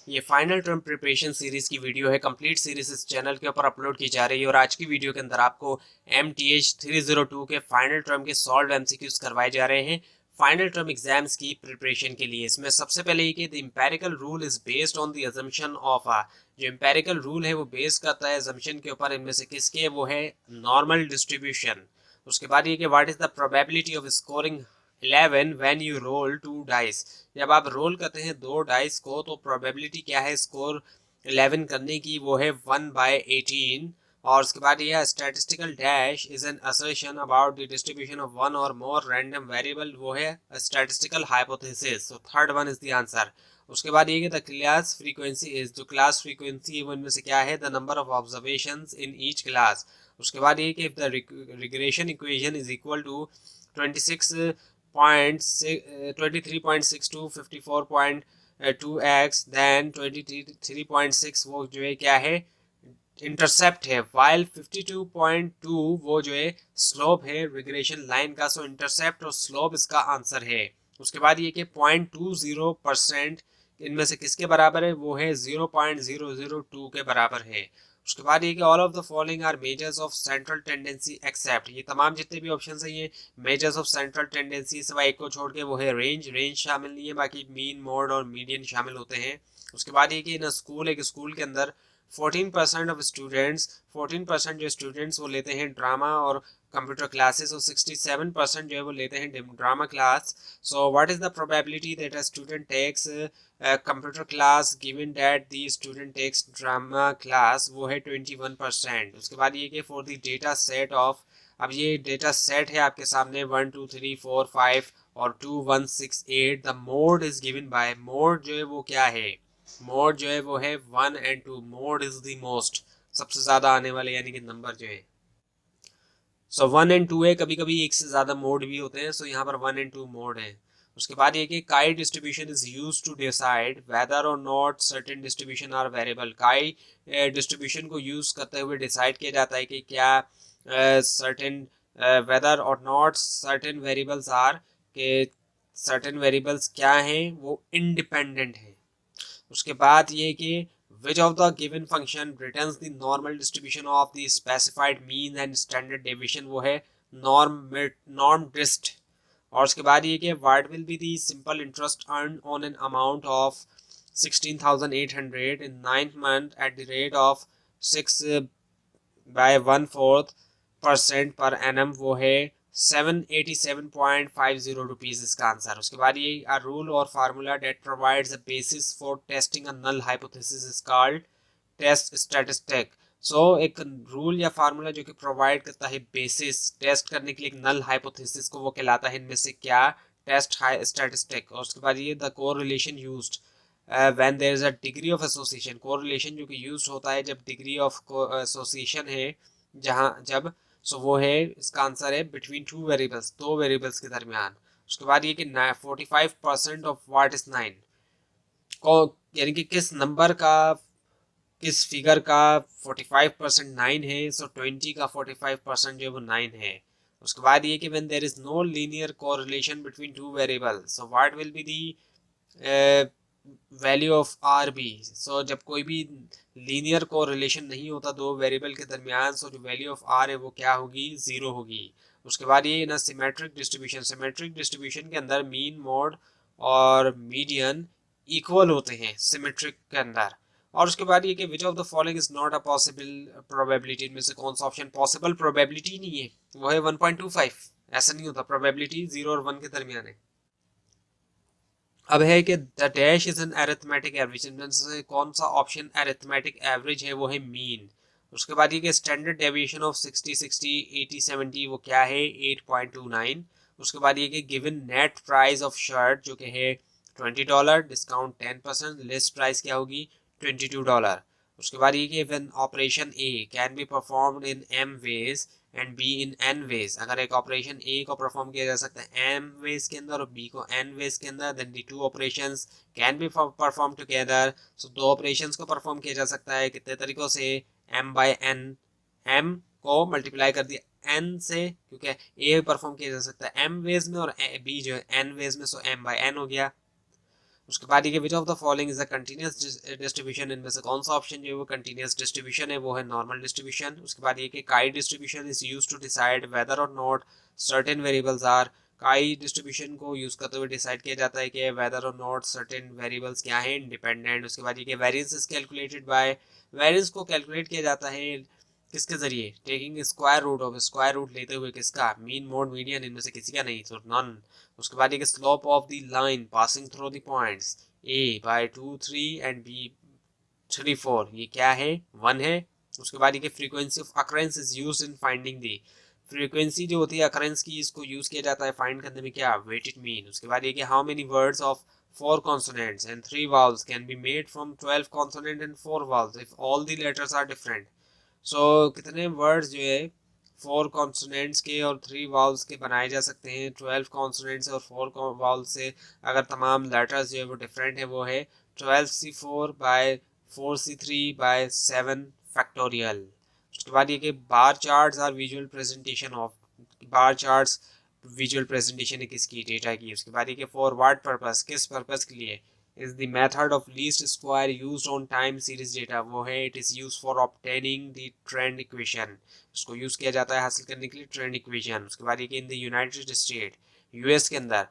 ये final term preparation series की video है। कंप्लीट सीरीज इस चैनल के ऊपर अपलोड की जा रही है और आज की वीडियो के अंदर आपको MTH 302 के फाइनल टर्म के सॉल्व एमसीक्यूज करवाए जा रहे हैं फाइनल टर्म एग्जाम्स की प्रिपरेशन के लिए। इसमें सबसे पहले ये कि the empirical rule is based on the assumption of जो एम्पेरिकल रूल है वो बेस करता है अजम्पशन के ऊपर, इनमें से किसके, वो है नॉर्मल डिस्ट्रीब्यूशन। उसके बाद ये कि what is the probability of scoring 11 when you roll 2 dice. जब आप रोल करते हैं 2 डाइस को तो प्रोबेबिलिटी क्या है स्कोर 11 करने की, वो है 1/18। और उसके बाद यह statistical dash is an assertion about the distribution of one और मोर रैंडम वेरिएबल, वो है statistical hypothesis. So third one is the answer. उसके बाद ये कि द क्लास फ्रीक्वेंसी इज, जो क्लास फ्रीक्वेंसी है वो इनमें से क्या है, the number of observations in each class. उसके बाद ये कि if the regression equation is equal to 23.6 to 54.2x then 23.6 वो जो है क्या है, इंटरसेप्ट है, वाइल 52.2 वो जो है स्लोप है रिग्रेशन लाइन का। सो इंटरसेप्ट और स्लोप इसका आंसर है। उसके बाद ये कि 0.20% इनमें से किसके बराबर है, वो है 0.002 के बराबर है। उसके बाद ये कि all of the following are measures of central tendency except, ये तमाम जितने भी ऑप्शन है ये मेजर्स ऑफ सेंट्रल टेंडेंसी सिवाय एक को छोड़ के वो है रेंज। रेंज शामिल नहीं है, बाकी मीन, मोड और मीडियन शामिल होते हैं। उसके बाद ये कि इन स्कूल, एक स्कूल के अंदर 14% ऑफ स्टूडेंट्स, 14% जो स्टूडेंट्स वो लेते हैं ड्रामा और कंप्यूटर क्लासेस और 67% जो है वो लेते हैं drama class. So what is the probability that a student takes computer class given that the student takes drama class, वो है 21%। उसके बाद ये कि for the data set of, अब ये डेटा सेट है आपके सामने 1 2 3 4 5 और 2 1 6 8, the mode is given bye, mode जो है वो क्या है, मोड जो है वो है 1 and 2। Mode is the most, सबसे ज्यादा आने वाले यानी कि नंबर जो है। सो 1 and 2 है, कभी कभी एक से ज्यादा मोड भी होते हैं। सो यहाँ पर 1 and 2 मोड है। उसके बाद ये कि chi distribution is used to decide whether or not certain distribution are variable. Chi distribution को यूज करते हुए डिसाइड किया जाता है कि क्या certain, whether or not certain variables are, के सर्टेन वेरिएबल्स क्या हैं वो इंडिपेंडेंट है। उसके बाद ये कि which of the given function returns the normal distribution of the specified mean and standard deviation, वो है norm dist। और उसके बाद ये कि what will be the simple interest earned on an amount of 16,800 in 9th month at the rate of 6 by 1/4% per annum, वो है 787.50 rupees इसका आंसर। उसके बाद ये a rule और formula that provides a basis for testing a null hypothesis is called test statistic. So एक rule या formula जो कि प्रोवाइड करता है बेसिस टेस्ट करने के लिए नल हाइपोथेसिस को, वो कहलाता है इनमें से क्या, टेस्ट स्टैटिस्टिक। और उसके बाद ये the correlation used when there is a degree of association, correlation जो कि यूज्ड होता है जब डिग्री ऑफ एसोसिएशन है, जहां जब, सो वो है इसका आंसर है बिटवीन टू वेरिएबल्स, दो वेरिएबल्स के दरमियान। उसके बाद ये कि 45% ऑफ व्हाट इज 9 को, यानी कि किस नंबर का, किस फिगर का 45% 9 है। सो 20 का 45% जो है वो 9 है। उसके बाद ये कि when there is no linear correlation between two variables, so what will be the value of r be. So जब कोई भी लीनियर कोरिलेशन नहीं होता दो वेरिएबल के दरमियान, सो जो वैल्यू ऑफ आर है वो क्या होगी, 0 होगी। उसके बाद ये ना सिमेट्रिक डिस्ट्रीब्यूशन, सिमेट्रिक डिस्ट्रीब्यूशन के अंदर मीन, मोड और मीडियन इक्वल होते हैं सिमेट्रिक के अंदर। और उसके बाद ये कि which of the following is not a possible probability, इनमें से कौन सा ऑप्शन पॉसिबल प्रोबेबिलिटी नहीं है, वो है 1.25। ऐसा नहीं होता, प्रोबेबिलिटी 0 और 1 के दरमियान है। अब है कि the dash is N arithmetic average, इनमें से कौन सा ऑप्शन अरिथमेटिक एवरेज है, वो है मीन। उसके बाद ये कि स्टैंडर्ड डेविएशन ऑफ 60 60 80 70 वो क्या है, 8.29। उसके बाद ये कि given net price of shirt जो कि है $20, डिस्काउंट 10%, लिस्ट प्राइस क्या होगी, $22। उसके बाद ये कि when operation A can be performed in m ways and B in n ways, अगर एक ऑपरेशन ए को परफॉर्म किया जा सकता है m वेज के अंदर और b को n वेज के अंदर, then the two operations can be perform together. So दो ऑपरेशंस को परफॉर्म किया जा सकता है कितने तरीकों से, m/n, m को मल्टीप्लाई कर दिया n से, क्योंकि a परफॉर्म किया जा सकता है m वेज में और b जो है n वेज में, सो m/n हो गया। उसके बाद ये which of the following is a continuous distribution, इनमें से कौन सा ऑप्शन जो है वो कंटिन्यूअस डिस्ट्रीब्यूशन है, वो है नॉर्मल डिस्ट्रीब्यूशन। उसके बाद ये कि chi distribution is used to decide whether or not certain variables are, chi distribution को यूज करते हुए डिसाइड किया जाता है कि weather or not certain variables क्या हैं, इंडिपेंडेंट। उसके बाद ये कि variance is calculated by, variance को कैलकुलेट किया जाता है किसके जरिए, taking square root of, square root लेते हुए किसका, मीन मोड मीडियन, इनमें से किसी का नहीं, तो नॉन। उसके बाद ये slope of the line passing through the points A by 2 3 and B 3 4, ये क्या है, 1 है। उसके बाद ये frequency of occurrence is used in finding the, frequency जो होती है अकरेंस की, इसको यूज किया जाता है फाइंड करने में क्या, वेटेड मीन। उसके बाद ये कि how many words of 4 consonants and 3 vowels can be made from 12 consonant and 4 vowels if all the letters are different। सो कितने वर्ड्स जो है 4 कॉन्सोनेंट्स के और 3 वाउल्स के बनाए जा सकते हैं 12 कॉन्सोनेंट्स और 4 वाउल्स से, अगर तमाम लेटर्स जो है वो डिफरेंट है, वो है 12c4 bye 4c3 bye 7 factorial. उसके बाद ये कि bar charts are visual presentation of, bar charts visual presentation है किसकी, डेटा की। उसके बाद ये कि फॉर व्हाट पर्पस, किस पर्पस के लिए, is the method of least square used on time series data, वो है it is used for obtaining the trend equation, इसको यूज किया जाता है हासिल करने के लिए ट्रेंड इक्वेशन। उसके बाद ये कि in the United State, US के अंदर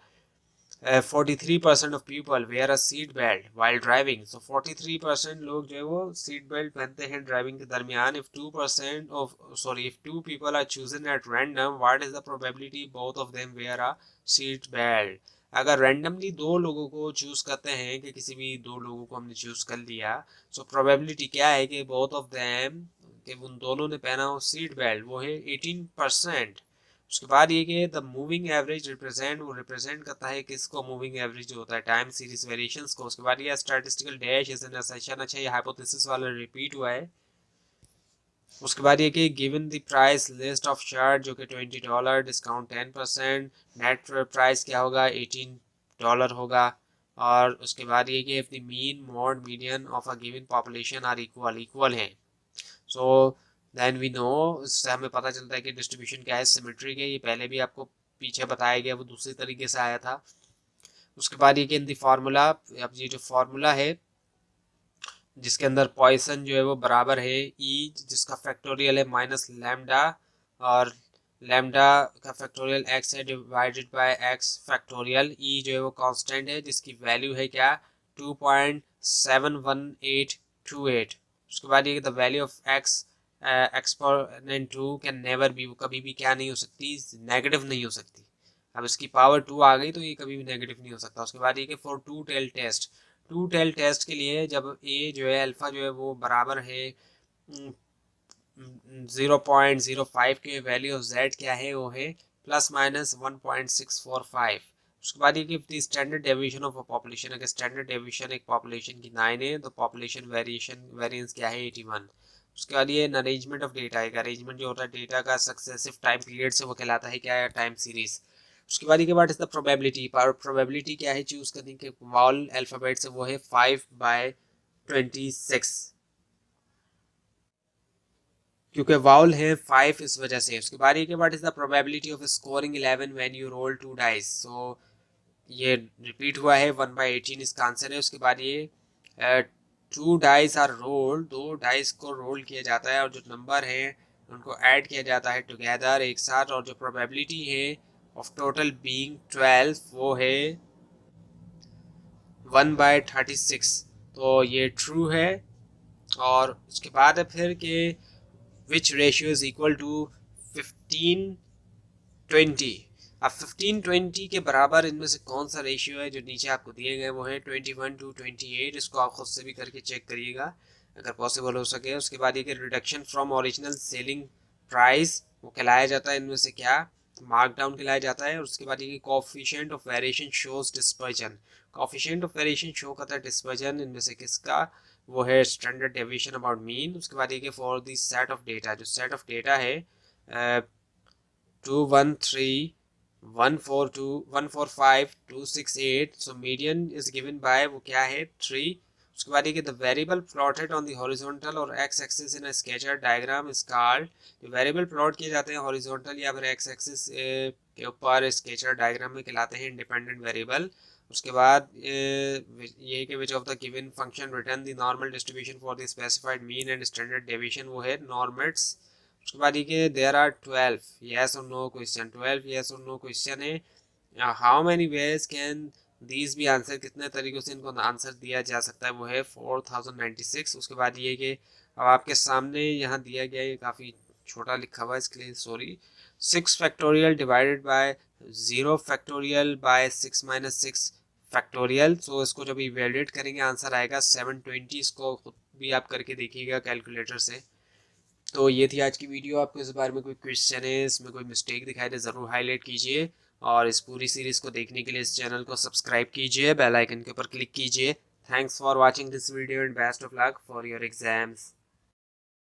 43% of people wear a seat belt while driving, so 43% लोग जो है वो सीट बेल्ट पहनते हैं ड्राइविंग के दरमियान। If 2% of sorry if 2 people are chosen at random, what is the probability both of them wear a seat belt, अगर randomly दो लोगों को चूज करते हैं कि किसी भी दो लोगों को हमने चूज कर लिया, सो प्रोबेबिलिटी क्या है कि बोथ ऑफ देम, कि उन दोनों ने पहना हो सीट बेल्ट, वो है 18%। उसके बाद ये कि द मूविंग एवरेज रिप्रेजेंट, वो रिप्रेजेंट करता है किसको, मूविंग एवरेज जो होता है टाइम सीरीज वेरिएशंस को। उसके बाद ये statistical dash is an assertion, अच्छा ये हाइपोथेसिस वाला रिपीट हुआ है। उसके बाद ये कि given the price list of shirt जो कि $20, डिस्काउंट 10%, नेट प्राइस क्या होगा, $18 होगा। और उसके बाद ये कि if the mean mode median of a given population are equal, equal है, सो देन वी नो, इससे हमें पता चलता है कि डिस्ट्रीब्यूशन क्या है, सिमेट्रिक है। ये पहले भी आपको पीछे बताया गया, वो दूसरी तरीके से आया था। उसके बाद ये कि इन द फार्मूला, अब ये जो फार्मूला है जिसके अंदर पॉइसन जो है वो बराबर है ई, जिसका फैक्टोरियल है माइनस लैम्डा, और लैम्डा का फैक्टोरियल एक्स है डिवाइडेड बाय एक्स फैक्टोरियल, ई जो है वो कांस्टेंट है जिसकी वैल्यू है क्या, 2.71828। उसके बाद ये the value of x exponent 2 can never be, वो कभी भी क्या नहीं हो सकती, नेगेटिव नहीं हो सकती। अब इसकी पावर 2 आ गई तो ये कभी भी नेगेटिव नहीं हो सकता। उसके बाद ये कि for two tail test, two tail test के लिए जब ए जो है अल्फा जो है वो बराबर है 0.05 के, वैल्यू ऑफ जेड क्या है, वो है ±1.645। उसके बाद ये कि standard deviation of a population, अगर स्टैंडर्ड डेविएशन एक पॉपुलेशन की 9 है तो पॉपुलेशन वेरिएशन वेरिएंस क्या है 81। उसके बाद ये अरेंजमेंट ऑफ डेटा, एक अरेंजमेंट जो होता है डेटा का सक्सेसिव टाइम पीरियड से, वो कहलाता है क्या है, टाइम सीरीज। उसके बाद ये इज द प्रोबेबिलिटी, प्रोबेबिलिटी क्या है चूज करने के वॉल अल्फाबेट से, वो है 5/26, क्योंकि वाउल है 5 इस वजह से। उसके बाद ये is the probability of scoring 11 when you roll 2 dice, so ये रिपीट हुआ है 1/18 इसका आंसर है। उसके बाद ये 2 डाइस आर रोल, 2 डाइस को रोल किया जाता है और जो नंबर है उनको ऐड किया जाता है टुगेदर एक साथ, और जो प्रोबेबिलिटी है ऑफ टोटल बीइंग 12 वो है 1/36, तो ये ट्रू है। और उसके बाद है फिर कि which ratio is equal to 15:20, अब 15:20 के बराबर इनमें से कौन सा रेशियो है, जो नीचे आपको दिए गए वो है 21:28, इसको आप खुद से भी करके चेक करिएगा अगर पॉसिबल हो सके। उसके बाद ये कि reduction from original selling price, वो कहलाया जाता है इनमें से क्या, मार्क डाउन कहलाया जाता है। और उसके बाद ये coefficient of variation shows dispersion, coefficient of variation show करता है डिस्पर्जन, इनमें से किसका, वो है स्टैंडर्ड डेविएशन अबाउट मीन। उसके बाद ये कि for the set of data, जो सेट ऑफ डेटा है 213 142 145 268, so median is given by वो क्या है 3। उसके बाद ये कि the variable plotted on the horizontal or X axis in a scatter diagram is called, जो वेरिएबल प्लॉट किए जाते हैं हॉरिजॉन्टल या फिर एक्स एक्सिस के ऊपर स्केचर डायग्राम में कहलाते हैं इंडिपेंडेंट वेरिएबल। उसके बाद ये कि which of the given function return the normal distribution for the specified mean and standard deviation, वो है नॉर्मेट्स। उसके बाद ये कि देयर आर 12 येस और नो क्वेश्चन, 12 येस और नो क्वेश्चन है। How many ways can these भी आंसर, कितने तरीक़ों से इनको आंसर दिया जा सकता है, वो है 4096। उसके बाद ये कि अब आपके सामने यहाँ दिया गया है, काफ़ी छोटा लिखा हुआ है इसके लिए sorry. 6 factorial divided by 0 factorial by 6 minus 6 factorial. So इसको जब इवेल्युएट करेंगे आंसर आएगा 720। इसको खुद भी आप करके देखिएगा कैलकुलेटर से। तो ये थी आज की वीडियो। आपको इस बारे में कोई क्वेश्चन है, इसमें कोई मिस्टेक दिखाई दे ज़रूर हाईलाइट कीजिए, और इस पूरी सीरीज़ को देखने के लिए इस चैनल को सब्सक्राइब कीजिए, बेल आइकन के ऊपर क्लिक कीजिए। Thanks for watching this video and best of luck for your exams.